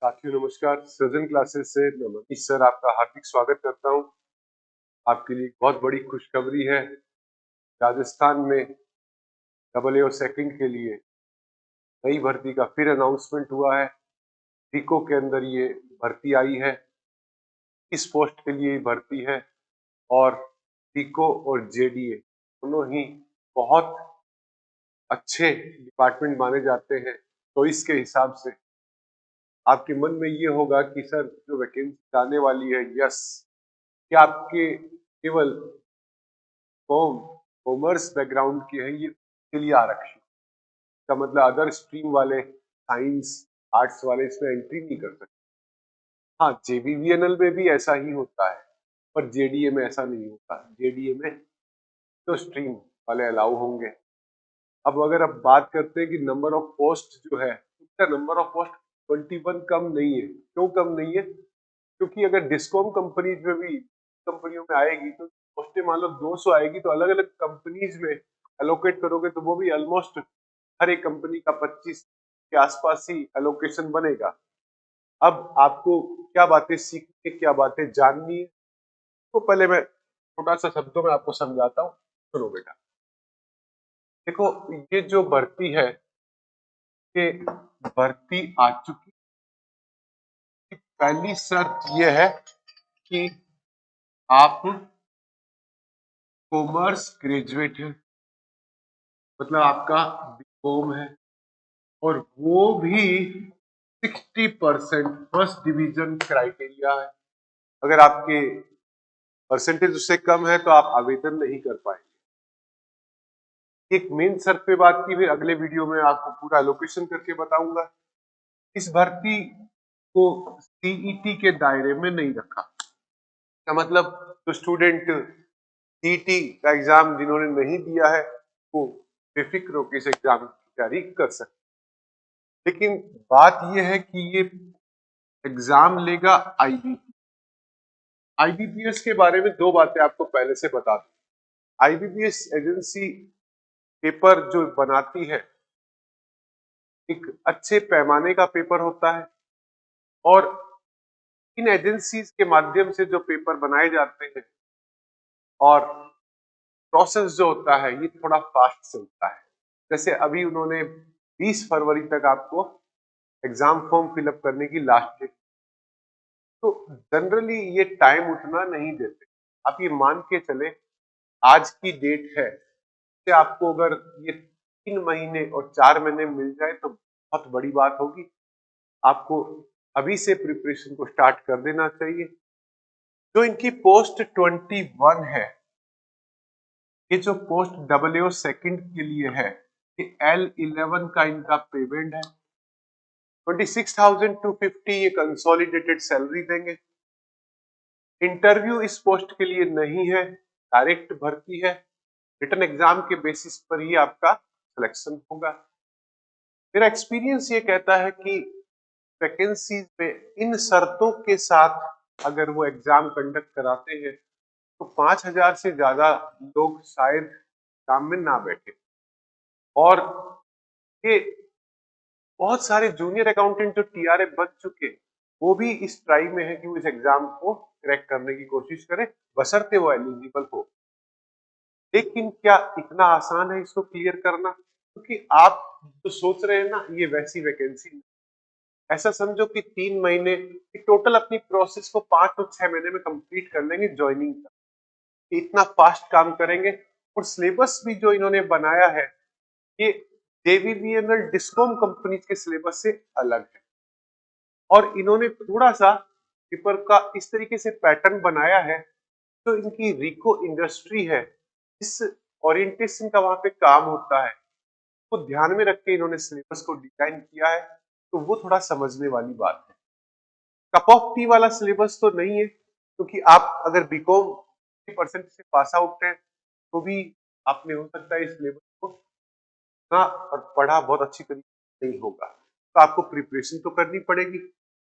साथियों नमस्कार। सृजन क्लासेस से मैं मनीष सर आपका हार्दिक स्वागत करता हूं। आपके लिए बहुत बड़ी खुशखबरी है। राजस्थान में AAO सेकंड के लिए नई भर्ती का फिर अनाउंसमेंट हुआ है। पीको के अंदर ये भर्ती आई है। इस पोस्ट के लिए भर्ती है और पीको और जेडीए दोनों ही बहुत अच्छे डिपार्टमेंट माने जाते हैं। तो इसके हिसाब से आपके मन में ये होगा कि सर जो वैकेंसी आने वाली है, यस, क्या आपके केवल कॉमर्स बैकग्राउंड के हैं ये के लिए आरक्षित? का मतलब अदर स्ट्रीम वाले, साइंस आर्ट्स वाले इसमें एंट्री नहीं कर सकते। हाँ, जेबीवीएनएल में भी ऐसा ही होता है, पर जेडीए में ऐसा नहीं होता। जेडीए में तो स्ट्रीम वाले अलाउ होंगे। अब अगर आप बात करते हैं कि नंबर ऑफ पोस्ट जो है, उसका नंबर ऑफ पोस्ट 21 कम नहीं है। क्यों कम नहीं है? क्योंकि अगर डिस्कॉम कंपनीज में भी कंपनियों में आएगी तो पोस्टें मान लो 200 आएगी, तो अलग अलग कंपनीज में एलोकेट करोगे तो वो भी ऑलमोस्ट हर एक कंपनी का 25 के आसपास ही एलोकेशन बनेगा। अब आपको क्या बातें सीखनी है, क्या बातें जाननी है, तो पहले मैं छोटा सा शब्दों में आपको समझाता हूँ। सुनो बेटा, देखो, ये जो भर्ती है, ये भर्ती आ चुकी। पहली शर्त ये है कि आप कॉमर्स ग्रेजुएट है, मतलब आपका बीकॉम है, और वो भी 60% फर्स्ट डिवीजन क्राइटेरिया है। अगर आपके परसेंटेज उससे कम है तो आप आवेदन नहीं कर पाएंगे। एक मेन शर्त पे बात की, फिर अगले वीडियो में आपको पूरा लोकेशन करके बताऊंगा। इस भर्ती को सीईटी के दायरे में नहीं रखा। क्या मतलब? जो स्टूडेंट सीईटी का एग्जाम जिन्होंने नहीं दिया है वो बेफिक्र होकर इस एग्जाम की तैयारी कर सकते। लेकिन बात यह है कि ये एग्जाम लेगा आईबीपी। आईबीपीएस के बारे में दो बातें आपको पहले से बता दूं। आईबीपीएस एजेंसी पेपर जो बनाती है, एक अच्छे पैमाने का पेपर होता है, और इन एजेंसीज के माध्यम से जो पेपर बनाए जाते हैं और प्रोसेस जो होता है ये थोड़ा फास्ट चलता है। जैसे अभी उन्होंने 20 फरवरी तक आपको एग्जाम फॉर्म फिलअप करने की लास्ट डेट, तो जनरली ये टाइम उतना नहीं देते। आप ये मान के चले, आज की डेट है, से आपको अगर ये 3 महीने और 4 महीने मिल जाए तो बहुत बड़ी बात होगी। आपको अभी से प्रिपरेशन को स्टार्ट कर देना चाहिए। जो इनकी पोस्ट 21 है, ये जो पोस्ट AAO सेकंड के लिए है, ये L11 का इनका पेमेंट है। 26,250 ये कंसोलिडेटेड सैलरी देंगे। इंटरव्यू इस पोस्ट के लिए नहीं है, डायरेक्ट भर्ती है। रिटन एग्जाम के बेसिस पर ही आपका सिलेक्शन होगा। मेरा एक्सपीरियंस ये कहता है कि वैकेंसीज में इन शर्तों के साथ अगर वो एग्जाम कंडक्ट कराते हैं तो 5,000 से ज्यादा लोग शायद एग्जाम में ना बैठे। और ये बहुत सारे जूनियर अकाउंटेंट जो टीआरए बन चुके, वो भी इस ट्राई में है कि वो इस एग्जाम को क्रैक करने की कोशिश करें, बशर्ते वो एलिजिबल हो। लेकिन क्या इतना आसान है इसको क्लियर करना? क्योंकि आप जो सोच रहे हैं ना, ये वैसी वैकेंसी, ऐसा समझो कि 3 महीने टोटल अपनी प्रोसेस को 5 और 6 महीने में कंप्लीट कर लेंगे ज्वाइनिंग का। इतना फास्ट काम करेंगे। और सिलेबस भी जो इन्होंने बनाया है, ये जेवीवीएनएल डिस्कॉम कंपनी के सिलेबस से अलग है। और इन्होंने थोड़ा सा पेपर का इस तरीके से पैटर्न बनाया है, तो इनकी रिको इंडस्ट्री है, इस ओरिएंटेशन का वहां पे काम होता है, को ध्यान में रख के इन्होंने सिलेबस को डिजाइन किया है। तो वो थोड़ा समझने वाली बात है। कप ऑफ टी वाला सिलेबस तो नहीं है, क्योंकि आप अगर बीकॉम परसेंट से पास आउट है तो भी आपने हो सकता है इस सिलेबस को ना और पढ़ा बहुत अच्छी तरीके से नहीं होगा, तो आपको प्रिपरेशन तो करनी पड़ेगी।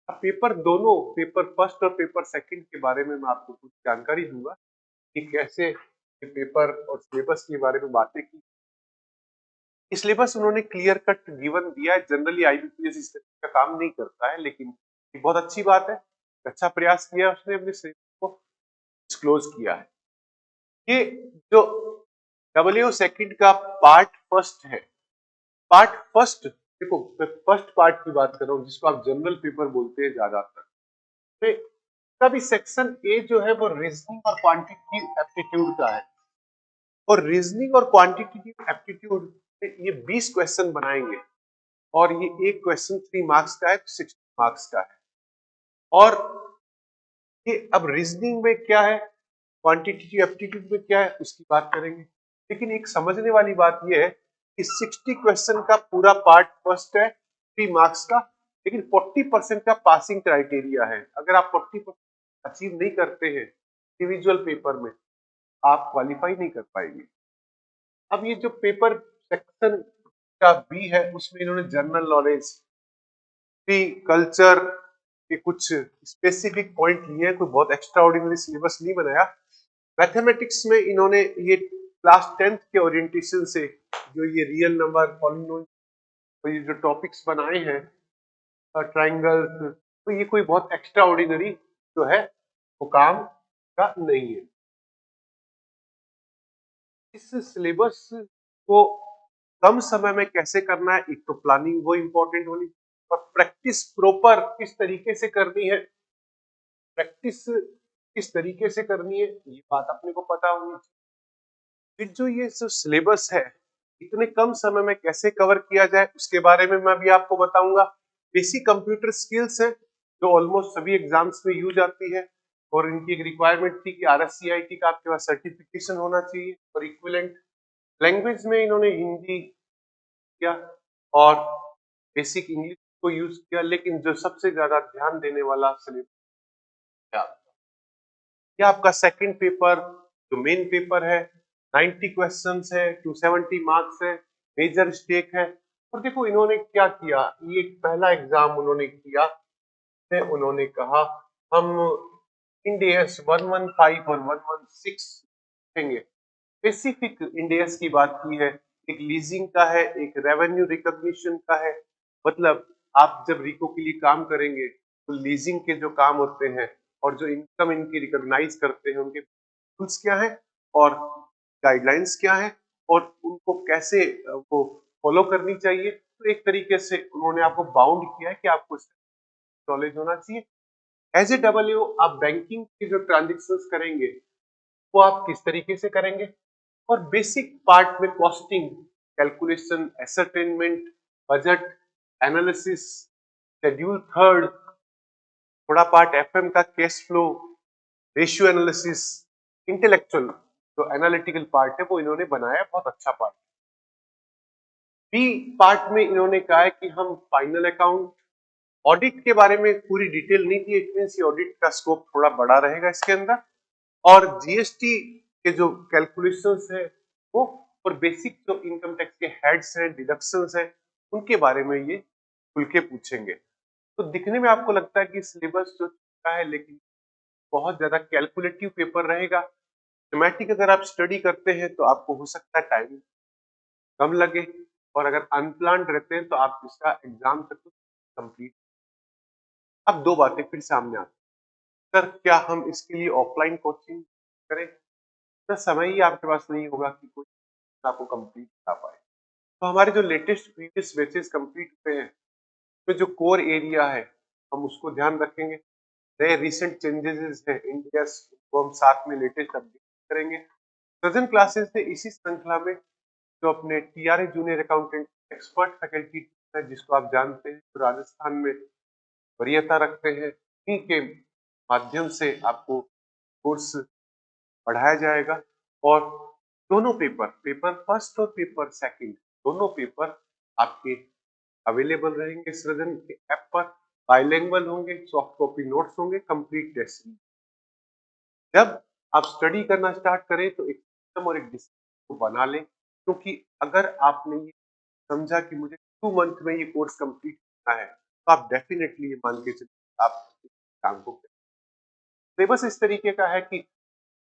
अब पेपर दोनों, पेपर फर्स्ट और पेपर सेकंड के बारे में मैं आपको कुछ जानकारी दूंगा कि कैसे ये पेपर और सिलेबस के बारे में बातें की। सिलेबस उन्होंने क्लियर कट गिवन दिया है। जनरली आईबीपीएस इस तरह का काम नहीं करता है, लेकिन बहुत अच्छी बात है, अच्छा प्रयास किया उसने अपने सिलेबस को डिस्क्लोज किया है। ये जो डब्ल्यू सेकंड का पार्ट फर्स्ट है, पार्ट फर्स्ट देखो, मैं फर्स्ट पार्ट की बात कर रहा हूँ जिसको आप जनरल पेपर बोलते हैं ज्यादातर। तो इसका भी सेक्शन ए जो है वो रीजनिंग और क्वांटिटेटिव एप्टीट्यूड का है, और रीजनिंग और क्वांटिटेटिव एप्टीट्यूड में ये 20 क्वेश्चन बनाएंगे, और ये एक क्वेश्चन 3 मार्क्स का है, 60 मार्क्स का है। और ये अब रीजनिंग में क्या है, क्वांटिटेटिव एप्टीट्यूड में क्या है, उसकी बात करेंगे। लेकिन एक समझने वाली बात यह है कि 60 क्वेश्चन का पूरा पार्ट फर्स्ट है 3 मार्क्स का, लेकिन 40% का पासिंग क्राइटेरिया है। अगर आप 40% अचीव नहीं करते हैं इंडिविजुअल पेपर में, आप क्वालिफाई नहीं कर पाएंगे। अब ये जो पेपर सेक्शन का बी है, उसमें इन्होंने जनरल नॉलेज, कल्चर के कुछ स्पेसिफिक पॉइंट लिए हैं, कोई बहुत एक्स्ट्रा ऑर्डिनरी सिलेबस नहीं बनाया। मैथमेटिक्स में इन्होंने ये क्लास 10th के ओरिएंटेशन से जो ये रियल नंबर, पॉलिनोमियल, तो ये जो टॉपिक्स बनाए हैं, ट्राइंगल्स, तो ये कोई बहुत एक्स्ट्रा ऑर्डिनरी जो है वो काम का नहीं है। इस सिलेबस को कम समय में कैसे करना है, एक तो प्लानिंग वो इंपॉर्टेंट होनी, और प्रैक्टिस प्रॉपर किस तरीके से करनी है, प्रैक्टिस किस तरीके से करनी है, ये बात अपने को पता होनी चाहिए। फिर जो ये जो सिलेबस है इतने कम समय में कैसे कवर किया जाए, उसके बारे में मैं भी आपको बताऊंगा। बेसिक कंप्यूटर स्किल्स है जो ऑलमोस्ट सभी एग्जाम्स में यूज आती है, और इनकी एक रिक्वायरमेंट थी कि RSCIT का आपके पास सर्टिफिकेशन होना चाहिए, और इक्विवेलेंट लैंग्वेज में इन्होंने हिंदी किया और बेसिक इंग्लिश को यूज किया। लेकिन जो सबसे ज्यादा ध्यान देने वाला सिलेबस, ये आपका सेकंड पेपर जो मेन पेपर है, 90 क्वेश्चंस है, 270 मार्क्स है, मेजर स्टेक है। और देखो इन्होंने क्या किया, ये पहला एग्जाम उन्होंने किया है, उन्होंने कहा हम इंडेस 115 और 116 देंगे। स्पेसिफिक इंडेस की बात की है, एक लीजिंग का है, एक रेवेन्यू रिकॉग्निशन का है। मतलब आप जब रिको के लिए काम करेंगे तो लीजिंग के जो काम होते हैं और जो इनकम इनकी रिकॉग्नाइज करते हैं, उनके रूल्स क्या है और गाइडलाइंस क्या है, और उनको कैसे वो फॉलो करनी चाहिए। तो एक तरीके से उन्होंने आपको बाउंड किया है कि आपको नॉलेज होना चाहिए। एज ए डब्ल्यू आप बैंकिंग के जो ट्रांजेक्शन्स करेंगे वो आप किस तरीके से करेंगे, और बेसिक पार्ट में costing, calculation, ascertainment, budget analysis, schedule third, थोड़ा पार्ट FM का cash flow, ratio analysis, intellectual जो एनालिटिकल पार्ट है वो इन्होंने बनाया, बहुत अच्छा पार्ट। बी पार्ट में इन्होंने कहा है कि हम फाइनल अकाउंट, ऑडिट के बारे में पूरी डिटेल नहीं दी, इट मींस ऑडिट का स्कोप थोड़ा बड़ा रहेगा इसके अंदर, और GST के जो कैलकुलेशंस है वो, और बेसिक जो इनकम टैक्स के हेड्स हैं, डिडक्शंस हैं, उनके बारे में ये खुल के पूछेंगे। तो दिखने में आपको लगता है कि सिलेबस जो छोटा है, लेकिन बहुत ज्यादा कैलकुलेटिव पेपर रहेगा। थीमेटिक अगर आप स्टडी करते हैं तो आपको हो सकता है टाइम कम लगे, और अगर अनप्लान्ड रहते हैं तो आप इसका एग्जाम तक कंप्लीट। अब दो बातें फिर सामने आती हैं, सर क्या हम इसके लिए ऑफलाइन कोचिंग करें, तो समय ही आपके पास नहीं होगा कि कोई आपको कंप्लीट कर पाए। तो हमारे जो लेटेस्ट प्रीवियस बैचेस कंप्लीट हुए हैं, तो जो कोर एरिया है हम उसको ध्यान रखेंगे। नए रिसेंट चेंजेस है इंडिया को हम साथ में लेटेस्ट अपडेट करेंगे। प्रेजेंट क्लासेस में इसी श्रृंखला में जो अपने TRA junior accountant expert faculty है, जिसको आप जानते हैं, तो राजस्थान में वरीयता रखते हैं, इन्हीं के माध्यम से आपको कोर्स पढ़ाया जाएगा। और दोनों पेपर, पेपर फर्स्ट और पेपर सेकंड, दोनों पेपर आपके अवेलेबल रहेंगे सृजन के ऐप पर, बाइलिंगुअल होंगे, सॉफ्ट कॉपी नोट्स होंगे, कंप्लीट टेस्ट। जब आप स्टडी करना स्टार्ट करें तो एक सिस्टम और एक डिसिप्लिन को बना लें, क्योंकि अगर आपने ये समझा कि मुझे 2 मंथ में ये कोर्स कंप्लीट करना है, तो आप डेफिनेटली ये मान के चलिए आप काम को करें। सिलेबस इस तरीके का है कि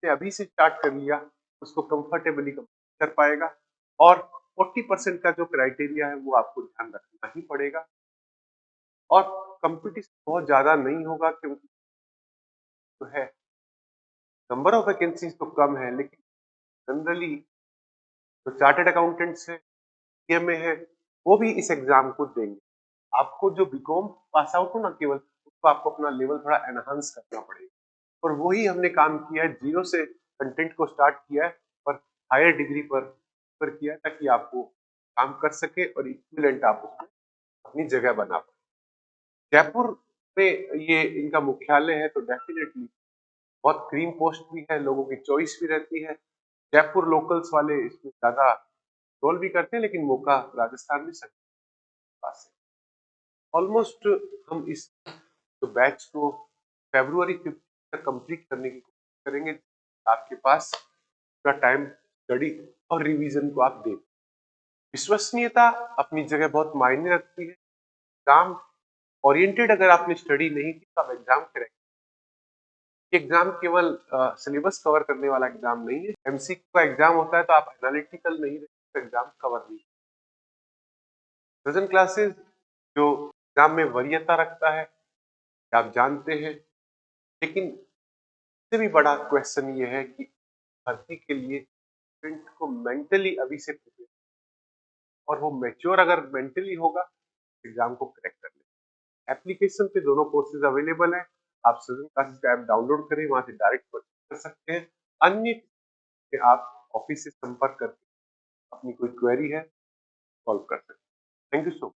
अभी से स्टार्ट कर लिया उसको कंफर्टेबली कंप्लीट कर पाएगा, और 40% का जो क्राइटेरिया है वो आपको ध्यान रखना ही पड़ेगा। और कंपटीशन बहुत ज्यादा नहीं होगा क्योंकि जो है नंबर ऑफ वैकेंसीज तो कम है, लेकिन जनरली जो चार्टर्ड अकाउंटेंट्स है, सीएमए है, वो भी इस एग्जाम को देंगे। आपको जो बीकॉम पास आउट हो ना केवल, उसको आपको अपना लेवल थोड़ा एनहांस करना पड़ेगा और वही हमने काम किया है। जीरो से कंटेंट को स्टार्ट किया है और हायर डिग्री पर किया है ताकि आपको काम कर सके और इक्विवेलेंट आप उसमें अपनी जगह बना पाए। जयपुर में ये इनका मुख्यालय है तो डेफिनेटली बहुत क्रीम पोस्ट भी है, लोगों की चॉइस भी रहती है। जयपुर लोकल्स वाले इसमें ज्यादा रोल भी करते हैं, लेकिन मौका राजस्थान में सबके पास है। ऑलमोस्ट हम इस जो बैच को फरवरी 15 तक कंप्लीट करने की कोशिश करेंगे। आपके पास पूरा टाइम स्टडी और रिवीजन को आप दें। विश्वसनीयता अपनी जगह बहुत मायने रखती है। एग्जाम ओरिएंटेड अगर आपने स्टडी नहीं की तो आप एग्जाम करेंगे। एग्जाम केवल सिलेबस कवर करने वाला एग्जाम नहीं है। एमसीक्यू का एग्जाम होता है तो आप एनालिटिकल नहीं रहे तो एग्जाम कवर नहीं। प्रेजेंट क्लासेस जो एग्जाम में वरीयता रखता है आप जानते हैं, लेकिन इससे भी बड़ा क्वेश्चन ये है कि भर्ती के लिए स्टूडेंट को मेंटली अभी से प्रिपेयर, और वो मैच्योर अगर मेंटली होगा एग्जाम को क्रैक कर ले। एप्लीकेशन पे दोनों कोर्सेज अवेलेबल है। आप सजन क्लासेस का ऐप डाउनलोड करें, वहां से डायरेक्ट परचेज कर सकते हैं। अन्य आप ऑफिस से संपर्क करके अपनी कोई क्वेरी है सॉल्व कर सकते हैं। Thank you so much.